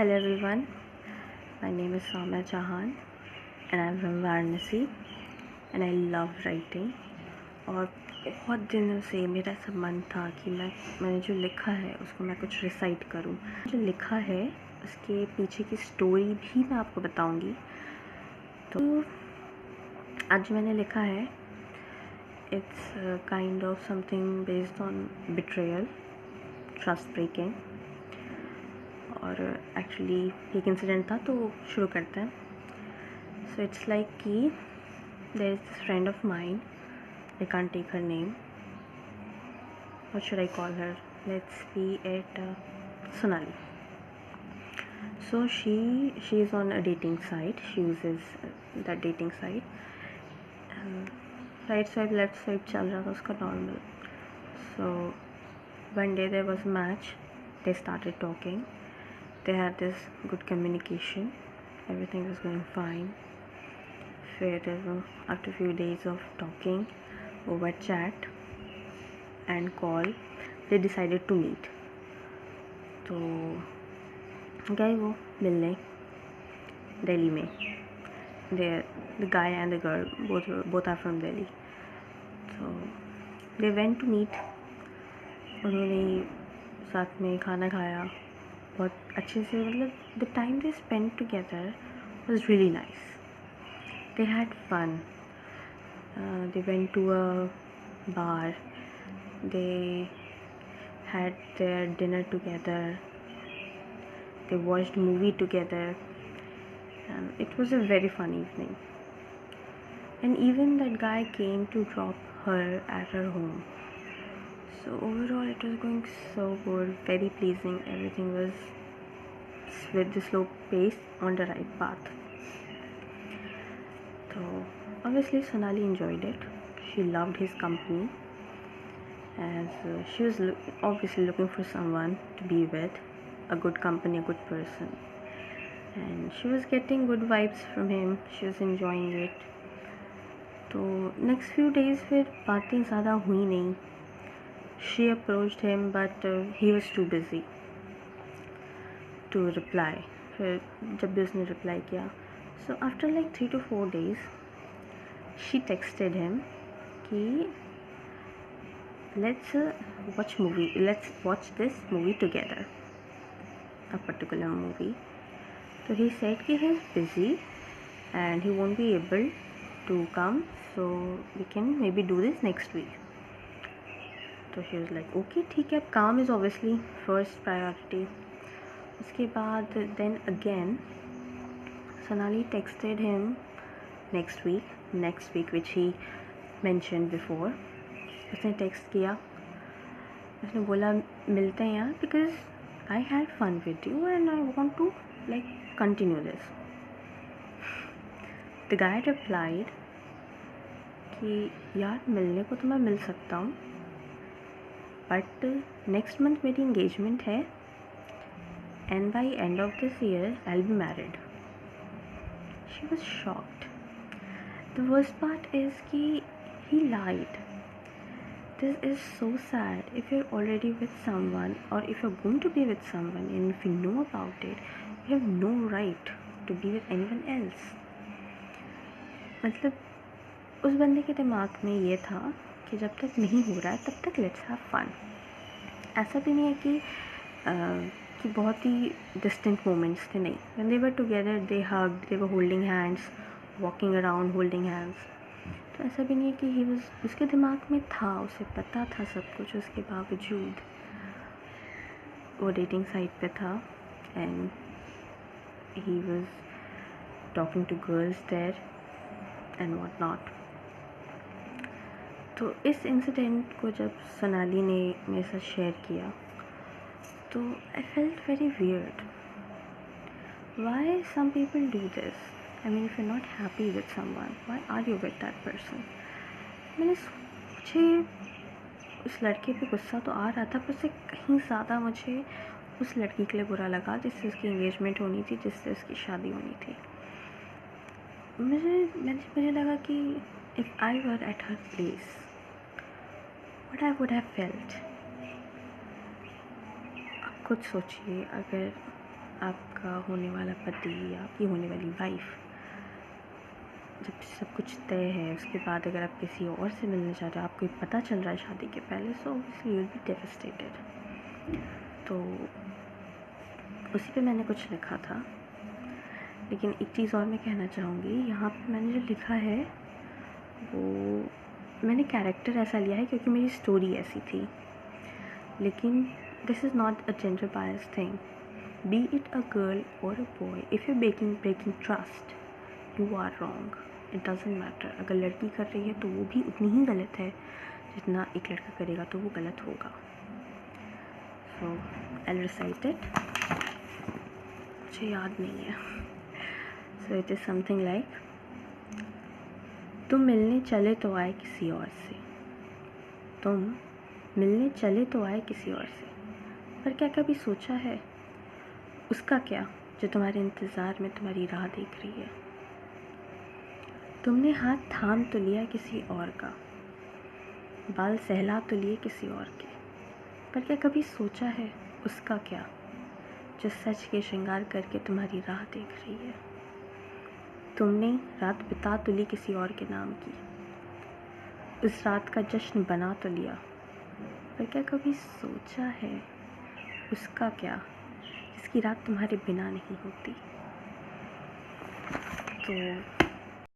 Hello everyone, my name is Soumya Chauhan and I'm from Varanasi and I love writing. और बहुत दिनों से मेरा ऐसा मन था कि मैंने जो लिखा है उसको मैं कुछ रिसाइट करूं। जो लिखा है उसके पीछे की स्टोरी भी मैं आपको बताऊंगी। तो आज मैंने लिखा है it's kind of something based on betrayal, trust breaking. और एक्चुअली एक इंसिडेंट था, तो शुरू करते हैं। सो इट्स लाइक कि there is this friend of mine, I can't take her name. What should I call her? Let's be at Sonali. So she is on a dating site. She uses that dating site. Right swipe, left swipe चल रहा था उसका normal. So one day there was a match. They started talking. They had this good communication. Everything was going fine. After a few days of talking over chat and call, they decided to meet. तो गए वो मिलने दिल्ली में. The guy and the girl both are from Delhi. So they went to meet. उन्होंने साथ में खाना खाया बहुत अच्छे से. मतलब the time they spent together was really nice. They had fun. They went to a bar. They had their dinner together. They watched movie together. And it was a very fun evening. And even that guy came to drop her at her home. So overall it was going so good, very pleasing. Everything was with the slow pace on the right path. So obviously Sonali enjoyed it. She loved his company, as she was obviously looking for someone to be with, a good company, a good person, and she was getting good vibes from him. She was enjoying it. तो next few days फिर बातें ज़्यादा हुई नहीं. She approached him but he was too busy to reply. फिर जब भी उसने reply किया, so after like 3 to 4 days she texted him कि let's watch this movie together, a particular movie. So he said कि he is busy and he won't be able to come, so we can maybe do this next week. So she was like okay ठीक है. Calm is obviously first priority. उसके बाद then again Sonali texted him next week which he mentioned before. उसने text किया, उसने बोला मिलते हैं यार, because I had fun with you and I want to like continue this. The guy replied कि यार मिलने को तो मैं मिल सकता हूँ, बट नेक्स्ट मंथ मेरी इंगेजमेंट है and by end of this year I will be married. She was shocked. The worst part is कि he light. This is so sad. If you're already with someone or if you're going to be with someone and if you know about it, you have no right to be with anyone else. मतलब उस बंदे के दिमाग में ये था कि जब तक नहीं हो रहा है तब तक let's have fun. ऐसा भी नहीं है कि बहुत ही distant moments थे, नहीं. When they were together, they hugged, they were holding hands, walking around holding hands. तो ऐसा भी नहीं है कि उसके दिमाग में था, उसे पता था सब कुछ. उसके बावजूद वो डेटिंग साइट पे था and he was talking to girls there and what not. तो इस इंसिडेंट को जब सोनाली ने मेरे साथ शेयर किया तो I felt very weird. Why some people do this? I mean, if you're not happy with someone, why are you with that person? मैंने मुझे उस लड़के पे गुस्सा तो आ रहा था, पर उससे कहीं ज़्यादा मुझे उस लड़की के लिए बुरा लगा जिससे उसकी इंगेजमेंट होनी थी, जिससे उसकी शादी होनी थी. मुझे लगा कि if I were at her place, what I would have felt. आप खुद सोचिए, अगर आपका होने वाला पति या आपकी होने वाली वाइफ, जब सब कुछ तय है उसके बाद अगर आप किसी और से मिलने जा रहे हो, आपको पता चल रहा है शादी के पहले, so obviously you will be devastated. तो उसी पे मैंने कुछ लिखा था। लेकिन एक चीज़ और मैं कहना चाहूँगी, यहाँ पे मैंने जो लिखा है वो मैंने कैरेक्टर ऐसा लिया है क्योंकि मेरी स्टोरी ऐसी थी। लेकिन this is not a gender bias thing, be it a girl और a boy, if you breaking trust you are wrong, it doesn't matter. अगर लड़की कर रही है तो वो भी उतनी ही गलत है जितना एक लड़का करेगा, तो वो गलत होगा। सो आई विल रिसाइट इट, मुझे याद नहीं है। So it is something like, तुम मिलने चले तो आए किसी और से, तुम मिलने चले तो आए किसी और से, पर क्या कभी सोचा है उसका क्या जो तुम्हारे इंतज़ार में तुम्हारी राह देख रही है। तुमने हाथ थाम तो लिया किसी और का, बाल सहला तो लिए किसी और के, पर क्या कभी सोचा है उसका क्या जो सच के श्रृंगार करके तुम्हारी राह देख रही है। तुमने रात बिता तो ली किसी और के नाम की, उस रात का जश्न बना तो लिया, पर क्या कभी सोचा है उसका क्या जिसकी रात तुम्हारे बिना नहीं होती। तो